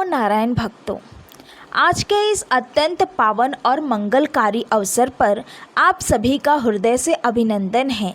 नारायण भक्तों, आज के इस अत्यंत पावन और मंगलकारी अवसर पर आप सभी का हृदय से अभिनंदन है।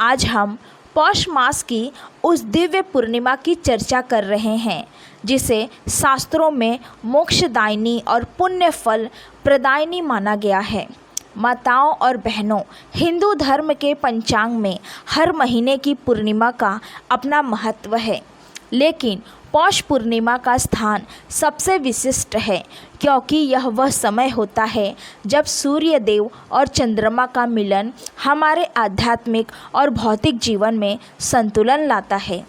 आज हम पौष मास की उस दिव्य पूर्णिमा की चर्चा कर रहे हैं जिसे शास्त्रों में मोक्षदायिनी और पुण्य फल प्रदायिनी माना गया है। माताओं और बहनों, हिंदू धर्म के पंचांग में हर महीने की पूर्णिमा का अपना महत्व है, लेकिन पौष पूर्णिमा का स्थान सबसे विशिष्ट है क्योंकि यह वह समय होता है जब सूर्य देव और चंद्रमा का मिलन हमारे आध्यात्मिक और भौतिक जीवन में संतुलन लाता है।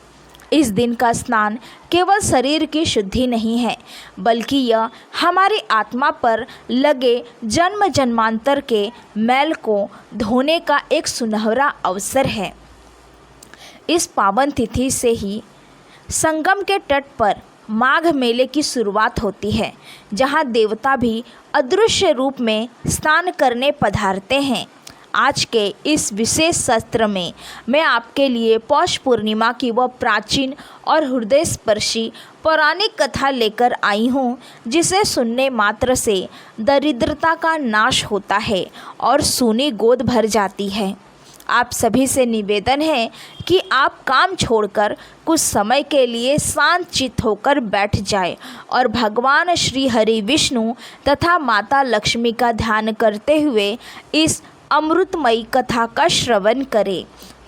इस दिन का स्नान केवल शरीर की शुद्धि नहीं है, बल्कि यह हमारी आत्मा पर लगे जन्म जन्मांतर के मैल को धोने का एक सुनहरा अवसर है। इस पावन तिथि से ही संगम के तट पर माघ मेले की शुरुआत होती है, जहां देवता भी अदृश्य रूप में स्नान करने पधारते हैं। आज के इस विशेष सत्र में मैं आपके लिए पौष पूर्णिमा की वह प्राचीन और हृदय स्पर्शी पौराणिक कथा लेकर आई हूँ, जिसे सुनने मात्र से दरिद्रता का नाश होता है और सूनी गोद भर जाती है। आप सभी से निवेदन है कि आप काम छोड़कर कुछ समय के लिए शांत चित्त होकर बैठ जाएं और भगवान श्री हरि विष्णु तथा माता लक्ष्मी का ध्यान करते हुए इस अमृतमयी कथा का श्रवण करें,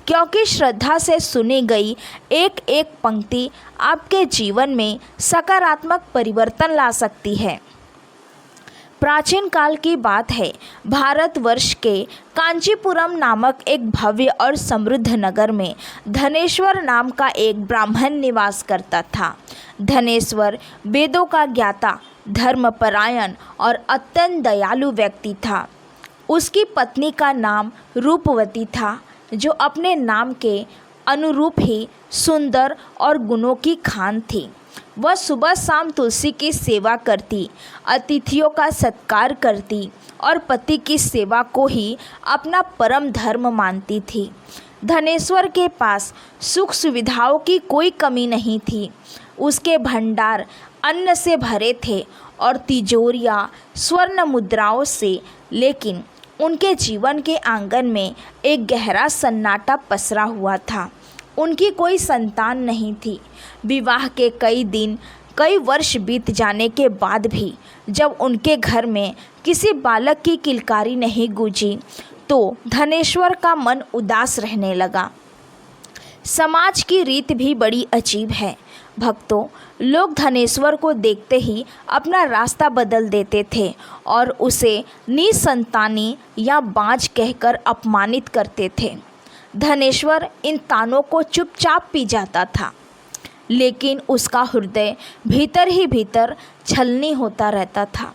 क्योंकि श्रद्धा से सुनी गई एक एक पंक्ति आपके जीवन में सकारात्मक परिवर्तन ला सकती है। प्राचीन काल की बात है। भारतवर्ष के कांचीपुरम नामक एक भव्य और समृद्ध नगर में धनेश्वर नाम का एक ब्राह्मण निवास करता था। धनेश्वर वेदों का ज्ञाता, धर्मपरायण और अत्यंत दयालु व्यक्ति था। उसकी पत्नी का नाम रूपवती था, जो अपने नाम के अनुरूप ही सुंदर और गुणों की खान थी। वह सुबह शाम तुलसी की सेवा करती, अतिथियों का सत्कार करती और पति की सेवा को ही अपना परम धर्म मानती थी। धनेश्वर के पास सुख सुविधाओं की कोई कमी नहीं थी। उसके भंडार अन्न से भरे थे और तिजोरियाँ स्वर्ण मुद्राओं से, लेकिन उनके जीवन के आंगन में एक गहरा सन्नाटा पसरा हुआ था। उनकी कोई संतान नहीं थी। विवाह के कई वर्ष बीत जाने के बाद भी जब उनके घर में किसी बालक की किलकारी नहीं गूंजी, तो धनेश्वर का मन उदास रहने लगा। समाज की रीत भी बड़ी अजीब है भक्तों। लोग धनेश्वर को देखते ही अपना रास्ता बदल देते थे और उसे निसंतानी या बाँझ कहकर अपमानित करते थे। धनेश्वर इन तानों को चुपचाप पी जाता था, लेकिन उसका हृदय भीतर ही भीतर छलनी होता रहता था।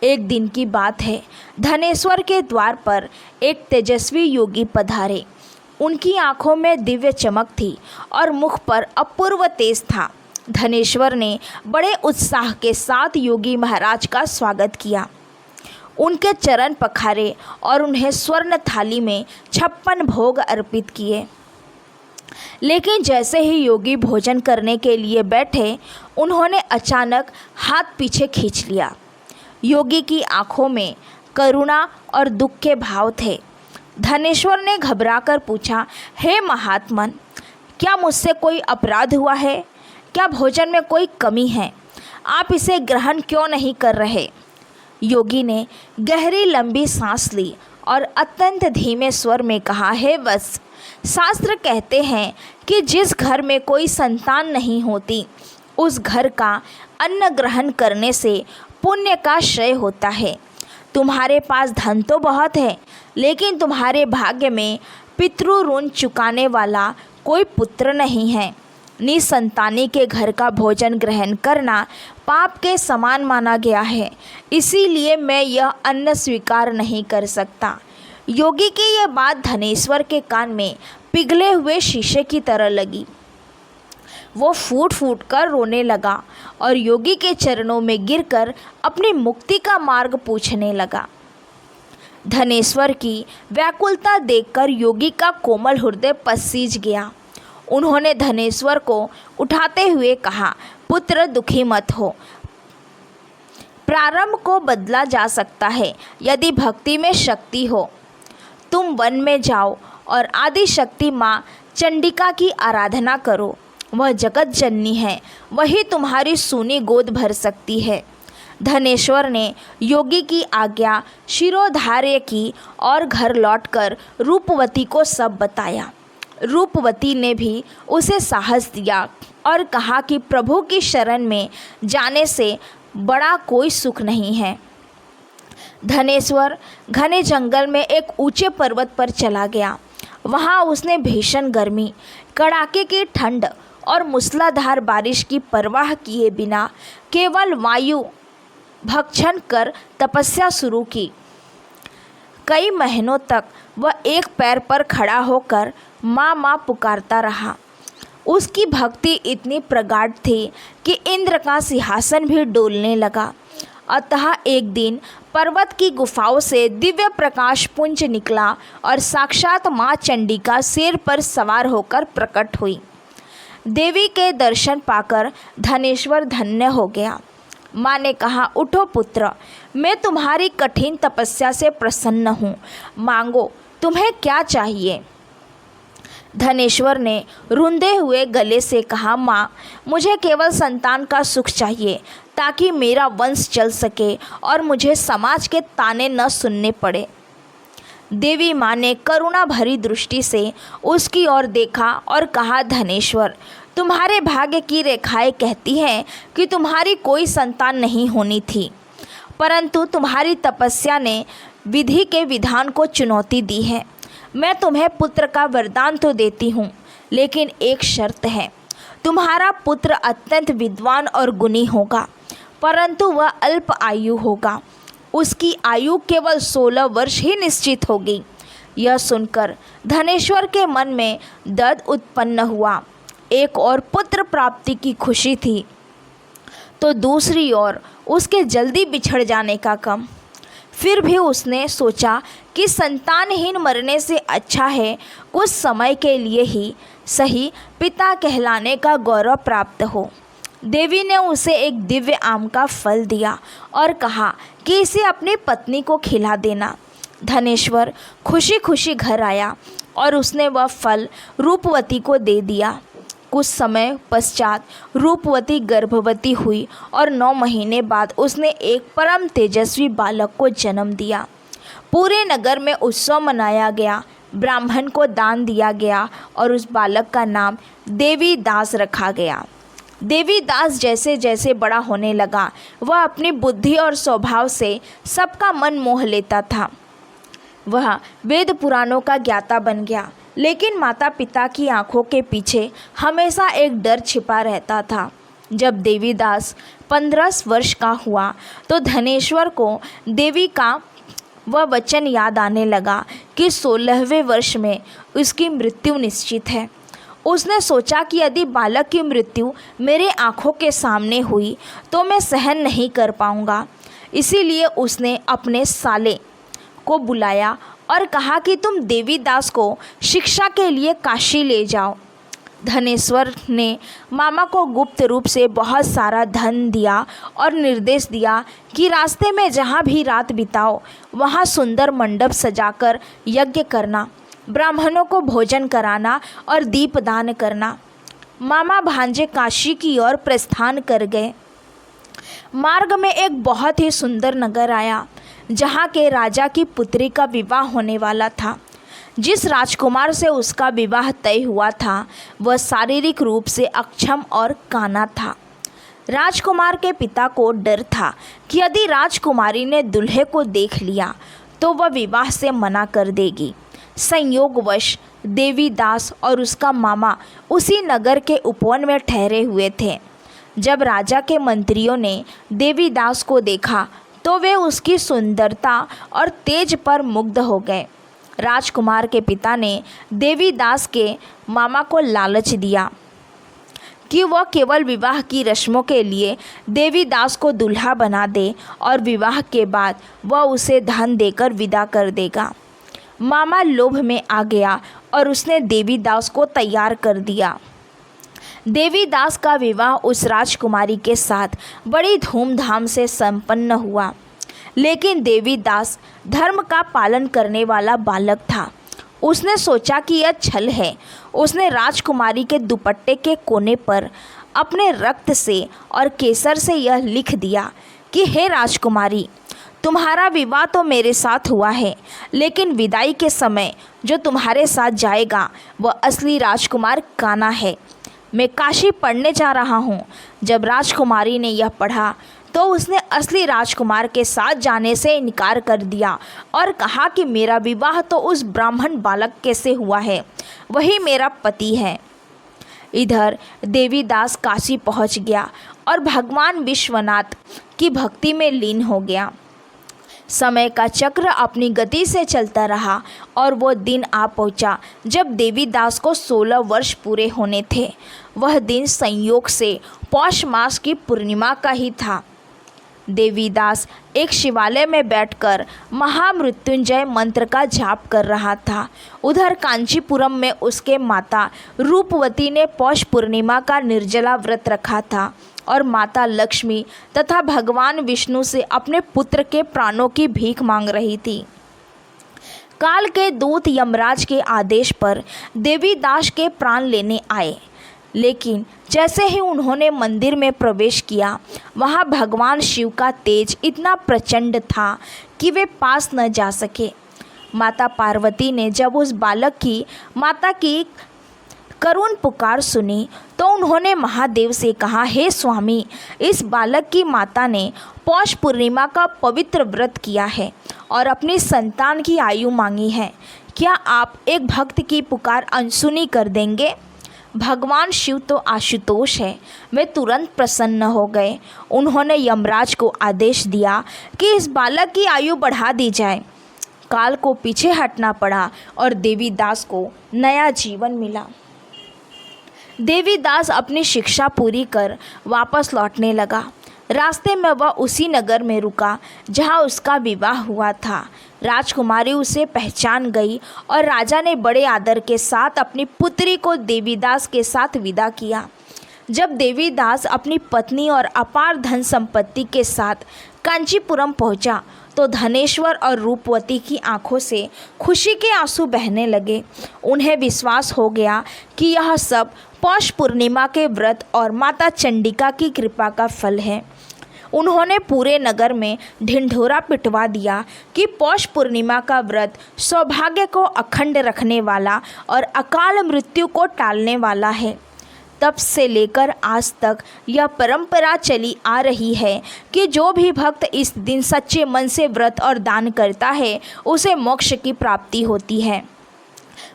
एक दिन की बात है, धनेश्वर के द्वार पर एक तेजस्वी योगी पधारे। उनकी आंखों में दिव्य चमक थी और मुख पर अपूर्व तेज था। धनेश्वर ने बड़े उत्साह के साथ योगी महाराज का स्वागत किया, उनके चरण पखारे और उन्हें स्वर्ण थाली में 56 भोग अर्पित किए। लेकिन जैसे ही योगी भोजन करने के लिए बैठे, उन्होंने अचानक हाथ पीछे खींच लिया। योगी की आंखों में करुणा और दुख के भाव थे। धनेश्वर ने घबराकर पूछा, हे महात्मन, क्या मुझसे कोई अपराध हुआ है? क्या भोजन में कोई कमी है? आप इसे ग्रहण क्यों नहीं कर रहे? योगी ने गहरी लंबी सांस ली और अत्यंत धीमे स्वर में कहा, हे वत्स, शास्त्र कहते हैं कि जिस घर में कोई संतान नहीं होती, उस घर का अन्न ग्रहण करने से पुण्य का क्षय होता है। तुम्हारे पास धन तो बहुत है, लेकिन तुम्हारे भाग्य में पितृ ऋण चुकाने वाला कोई पुत्र नहीं है। निसंतानी के घर का भोजन ग्रहण करना पाप के समान माना गया है, इसीलिए मैं यह अन्न स्वीकार नहीं कर सकता। योगी की यह बात धनेश्वर के कान में पिघले हुए शीशे की तरह लगी। वो फूट फूट कर रोने लगा और योगी के चरणों में गिरकर अपनी मुक्ति का मार्ग पूछने लगा। धनेश्वर की व्याकुलता देखकर योगी का कोमल हृदय पसीज गया। उन्होंने धनेश्वर को उठाते हुए कहा, पुत्र दुखी मत हो। प्रारंभ को बदला जा सकता है यदि भक्ति में शक्ति हो। तुम वन में जाओ और आदि शक्ति माँ चंडिका की आराधना करो। वह जगत जननी है, वही तुम्हारी सूनी गोद भर सकती है। धनेश्वर ने योगी की आज्ञा शिरोधार्य की और घर लौटकर रूपवती को सब बताया। रूपवती ने भी उसे साहस दिया और कहा कि प्रभु की शरण में जाने से बड़ा कोई सुख नहीं है। धनेश्वर घने जंगल में एक ऊंचे पर्वत पर चला गया। वहाँ उसने भीषण गर्मी, कड़ाके की ठंड और मूसलाधार बारिश की परवाह किए बिना केवल वायु भक्षण कर तपस्या शुरू की। कई महीनों तक वह एक पैर पर खड़ा होकर माँ माँ पुकारता रहा। उसकी भक्ति इतनी प्रगाढ़ थी कि इंद्र का सिंहासन भी डोलने लगा। अतः एक दिन पर्वत की गुफाओं से दिव्य प्रकाश पुंज निकला और साक्षात माँ चंडिका सिर पर सवार होकर प्रकट हुई। देवी के दर्शन पाकर धनेश्वर धन्य हो गया। माँ ने कहा, उठो पुत्र, मैं तुम्हारी कठिन तपस्या से प्रसन्न हूँ, मांगो तुम्हें क्या चाहिए। धनेश्वर ने रुंधे हुए गले से कहा, माँ मुझे केवल संतान का सुख चाहिए ताकि मेरा वंश चल सके और मुझे समाज के ताने न सुनने पड़े। देवी माँ ने करुणा भरी दृष्टि से उसकी ओर देखा और कहा, धनेश्वर तुम्हारे भाग्य की रेखाएं कहती हैं कि तुम्हारी कोई संतान नहीं होनी थी, परंतु तुम्हारी तपस्या ने विधि के विधान को चुनौती दी है। मैं तुम्हें पुत्र का वरदान तो देती हूँ, लेकिन एक शर्त है। तुम्हारा पुत्र अत्यंत विद्वान और गुणी होगा, परंतु वह अल्प आयु होगा। उसकी आयु केवल 16 वर्ष ही निश्चित होगी। यह सुनकर धनेश्वर के मन में दर्द उत्पन्न हुआ। एक और पुत्र प्राप्ति की खुशी थी, तो दूसरी ओर उसके जल्दी बिछड़ जाने का गम। फिर भी उसने सोचा कि संतानहीन मरने से अच्छा है कुछ समय के लिए ही सही पिता कहलाने का गौरव प्राप्त हो। देवी ने उसे एक दिव्य आम का फल दिया और कहा कि इसे अपनी पत्नी को खिला देना। धनेश्वर खुशी खुशी घर आया और उसने वह फल रूपवती को दे दिया। कुछ समय पश्चात रूपवती गर्भवती हुई और 9 महीने बाद उसने एक परम तेजस्वी बालक को जन्म दिया। पूरे नगर में उत्सव मनाया गया, ब्राह्मण को दान दिया गया और उस बालक का नाम देवी दास रखा गया। देवी दास जैसे जैसे बड़ा होने लगा, वह अपनी बुद्धि और स्वभाव से सबका मन मोह लेता था। वह वेद पुराणों का ज्ञाता बन गया, लेकिन माता पिता की आंखों के पीछे हमेशा एक डर छिपा रहता था। जब देवीदास 15 वर्ष का हुआ तो धनेश्वर को देवी का वह वचन याद आने लगा कि 16वें वर्ष में उसकी मृत्यु निश्चित है। उसने सोचा कि यदि बालक की मृत्यु मेरे आंखों के सामने हुई तो मैं सहन नहीं कर पाऊंगा। इसीलिए उसने अपने साले को बुलाया और कहा कि तुम देवीदास को शिक्षा के लिए काशी ले जाओ। धनेश्वर ने मामा को गुप्त रूप से बहुत सारा धन दिया और निर्देश दिया कि रास्ते में जहाँ भी रात बिताओ वहाँ सुंदर मंडप सजाकर यज्ञ करना, ब्राह्मणों को भोजन कराना और दीपदान करना। मामा भांजे काशी की ओर प्रस्थान कर गए। मार्ग में एक बहुत ही सुंदर नगर आया जहाँ के राजा की पुत्री का विवाह होने वाला था। जिस राजकुमार से उसका विवाह तय हुआ था वह शारीरिक रूप से अक्षम और काना था। राजकुमार के पिता को डर था कि यदि राजकुमारी ने दूल्हे को देख लिया तो वह विवाह से मना कर देगी। संयोगवश देवीदास और उसका मामा उसी नगर के उपवन में ठहरे हुए थे। जब राजा के मंत्रियों ने देवीदास को देखा तो वे उसकी सुंदरता और तेज पर मुग्ध हो गए। राजकुमार के पिता ने देवीदास के मामा को लालच दिया कि वह केवल विवाह की रस्मों के लिए देवीदास को दूल्हा बना दे और विवाह के बाद वह उसे धन देकर विदा कर देगा। मामा लोभ में आ गया और उसने देवीदास को तैयार कर दिया। देवीदास का विवाह उस राजकुमारी के साथ बड़ी धूमधाम से संपन्न हुआ। लेकिन देवीदास धर्म का पालन करने वाला बालक था। उसने सोचा कि यह छल है। उसने राजकुमारी के दुपट्टे के कोने पर अपने रक्त से और केसर से यह लिख दिया कि हे राजकुमारी, तुम्हारा विवाह तो मेरे साथ हुआ है, लेकिन विदाई के समय जो तुम्हारे साथ जाएगा वह असली राजकुमार कान्हा है। मैं काशी पढ़ने जा रहा हूँ। जब राजकुमारी ने यह पढ़ा तो उसने असली राजकुमार के साथ जाने से इनकार कर दिया और कहा कि मेरा विवाह तो उस ब्राह्मण बालक के से हुआ है, वही मेरा पति है। इधर देवीदास काशी पहुंच गया और भगवान विश्वनाथ की भक्ति में लीन हो गया। समय का चक्र अपनी गति से चलता रहा और वो दिन आ पहुंचा जब देवीदास को 16 वर्ष पूरे होने थे। वह दिन संयोग से पौष मास की पूर्णिमा का ही था। देवीदास एक शिवालय में बैठकर महामृत्युंजय मंत्र का जाप कर रहा था। उधर कांचीपुरम में उसके माता रूपवती ने पौष पूर्णिमा का निर्जला व्रत रखा था और माता लक्ष्मी तथा भगवान विष्णु से अपने पुत्र के प्राणों की भीख मांग रही थी। काल के दूत यमराज के आदेश पर देवीदास के प्राण लेने आए, लेकिन जैसे ही उन्होंने मंदिर में प्रवेश किया, वहां भगवान शिव का तेज इतना प्रचंड था कि वे पास न जा सके। माता पार्वती ने जब उस बालक की माता की करुण पुकार सुनी तो उन्होंने महादेव से कहा, हे स्वामी, इस बालक की माता ने पौष पूर्णिमा का पवित्र व्रत किया है और अपनी संतान की आयु मांगी है। क्या आप एक भक्त की पुकार अनसुनी कर देंगे? भगवान शिव तो आशुतोष है। वे तुरंत प्रसन्न हो गए। उन्होंने यमराज को आदेश दिया कि इस बालक की आयु बढ़ा दी जाए। काल को पीछे हटना पड़ा और देवीदास को नया जीवन मिला। देवीदास अपनी शिक्षा पूरी कर वापस लौटने लगा। रास्ते में वह उसी नगर में रुका जहाँ उसका विवाह हुआ था। राजकुमारी उसे पहचान गई और राजा ने बड़े आदर के साथ अपनी पुत्री को देवीदास के साथ विदा किया। जब देवीदास अपनी पत्नी और अपार धन संपत्ति के साथ कांचीपुरम पहुंचा तो धनेश्वर और रूपवती की आंखों से खुशी के आंसू बहने लगे। उन्हें विश्वास हो गया कि यह सब पौष पूर्णिमा के व्रत और माता चंडिका की कृपा का फल है। उन्होंने पूरे नगर में ढिंढोरा पिटवा दिया कि पौष पूर्णिमा का व्रत सौभाग्य को अखंड रखने वाला और अकाल मृत्यु को टालने वाला है। तब से लेकर आज तक यह परंपरा चली आ रही है कि जो भी भक्त इस दिन सच्चे मन से व्रत और दान करता है उसे मोक्ष की प्राप्ति होती है।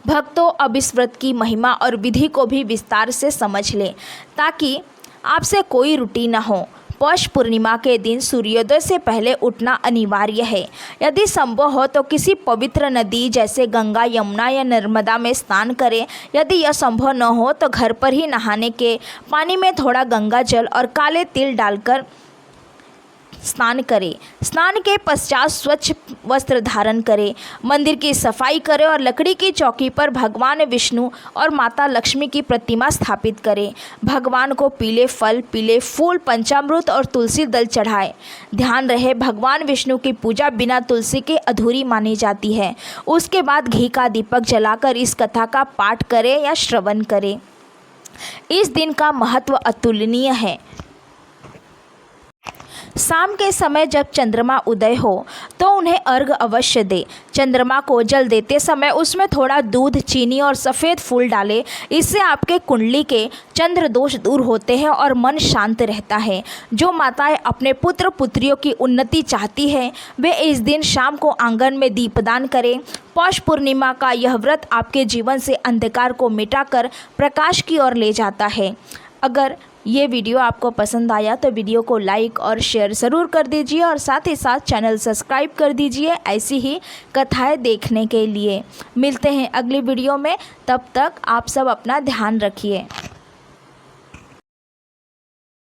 भक्तों, अब इस व्रत की महिमा और विधि को भी विस्तार से समझ लें ताकि आपसे कोई त्रुटि न हो। पौष पूर्णिमा के दिन सूर्योदय से पहले उठना अनिवार्य है। यदि संभव हो तो किसी पवित्र नदी जैसे गंगा, यमुना या नर्मदा में स्नान करें। यदि यह संभव न हो तो घर पर ही नहाने के पानी में थोड़ा गंगा जल और काले तिल डालकर स्नान करें। स्नान के पश्चात स्वच्छ वस्त्र धारण करें, मंदिर की सफाई करें और लकड़ी की चौकी पर भगवान विष्णु और माता लक्ष्मी की प्रतिमा स्थापित करें। भगवान को पीले फल, पीले फूल, पंचामृत और तुलसी दल चढ़ाएं। ध्यान रहे, भगवान विष्णु की पूजा बिना तुलसी के अधूरी मानी जाती है। उसके बाद घी का दीपक जलाकर इस कथा का पाठ करें या श्रवण करें। इस दिन का महत्व अतुलनीय है। शाम के समय जब चंद्रमा उदय हो तो उन्हें अर्घ अवश्य दे। चंद्रमा को जल देते समय उसमें थोड़ा दूध, चीनी और सफ़ेद फूल डालें। इससे आपके कुंडली के चंद्र दोष दूर होते हैं और मन शांत रहता है। जो माताएं अपने पुत्र पुत्रियों की उन्नति चाहती हैं वे इस दिन शाम को आंगन में दीपदान करें। पौष पूर्णिमा का यह व्रत आपके जीवन से अंधकार को मिटाकर प्रकाश की ओर ले जाता है। अगर ये वीडियो आपको पसंद आया तो वीडियो को लाइक और शेयर ज़रूर कर दीजिए और साथ ही साथ चैनल सब्सक्राइब कर दीजिए ऐसी ही कथाएं देखने के लिए। मिलते हैं अगली वीडियो में, तब तक आप सब अपना ध्यान रखिए।